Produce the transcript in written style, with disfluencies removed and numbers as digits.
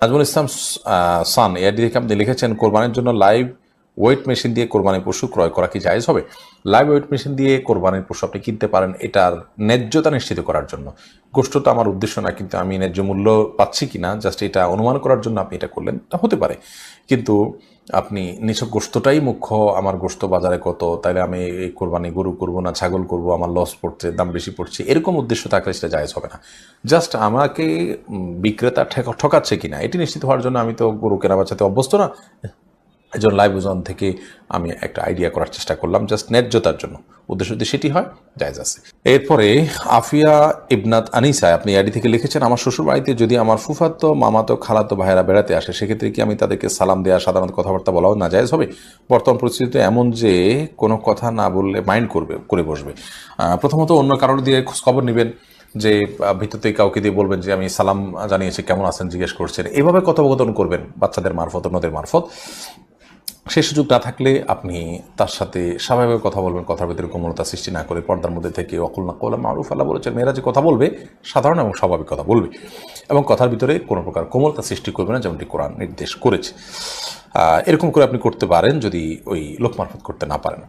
নাজমুল ইসলাম সান ARD থেকে আপনি লিখেছেন, কোরবানির জন্য লাইভ ওয়েট মেশিন দিয়ে কোরবানির পশু ক্রয় করা কি জায়েজ হবে? লাইভ ওয়েট মেশিন দিয়ে কোরবানির পশু আপনি কিনতে পারেন এটার ন্যায্যতা নিশ্চিত করার জন্য। গোষ্ঠটা আমার উদ্দেশ্য না, কিন্তু আমি ন্যায্য মূল্য পাচ্ছি কিনা জাস্ট এটা অনুমান করার জন্য আপনি এটা করলেন, তা হতে পারে। কিন্তু আপনি নিছক গোস্তটাই মুখ্য, আমার গোস্ত বাজারে কত, তাইলে আমি এই কোরবানি গরু করবো না ছাগল করবো, আমার লস পড়ছে, দাম বেশি পড়ছে, এরকম উদ্দেশ্য থাকলে সেটা জায়েজ হবে না। জাস্ট আমাকে বিক্রেতা ঠকাচ্ছে কিনা এটি নিশ্চিত হওয়ার জন্য, আমি তো গরু কেনা বেচাতে অভ্যস্ত না, একজন লাইভ ওজন থেকে আমি একটা আইডিয়া করার চেষ্টা করলাম জাস্ট ন্যায্যতার জন্য। উদ্দেশ্য যদি সেটি হয় জায়েজ আছে। এরপরে আফিয়া ইবনাত আনিসা আপনি আইডি থেকে লিখেছেন, আমার শ্বশুর বাড়িতে যদি আমার ফুফাতো মামাতো খালাতো ভাইয়েরা বেড়াতে আসে, সেক্ষেত্রে কি আমি তাদেরকে সালাম দেওয়া সাধারণত কথাবার্তা বলাও না জায়েজ হবে? বর্তমান পরিস্থিতিতে এমন যে কোনো কথা না বললে মাইন্ড করে বসবে। প্রথমত অন্য কারোর দিয়ে খোঁজখবর নেবেন, যে ভিতরতে কাউকে দিয়ে বলবেন যে আমি সালাম জানিয়েছি, কেমন আছেন জিজ্ঞেস করছেন, এভাবে কথোপকথন করবেন বাচ্চাদের মারফত অন্যদের মারফত। সেই সুযোগ না থাকলে আপনি তার সাথে স্বাভাবিক কথা বলবেন, কথার ভিতরে কোমলতা সৃষ্টি না করে, পর্দার মধ্যে থেকে অকুল না কওলা মারুফ, আল্লাহ বলেছেন মেয়েরা যে কথা বলবে সাধারণ এবং স্বাভাবিক কথা বলবে, এবং কথার ভিতরে কোনো প্রকার কোমলতা সৃষ্টি করবে না, যেমনটি কোরআন নির্দেশ করেছে। এরকম করে আপনি করতে পারেন যদি ওই লোক মারফত করতে না পারেন।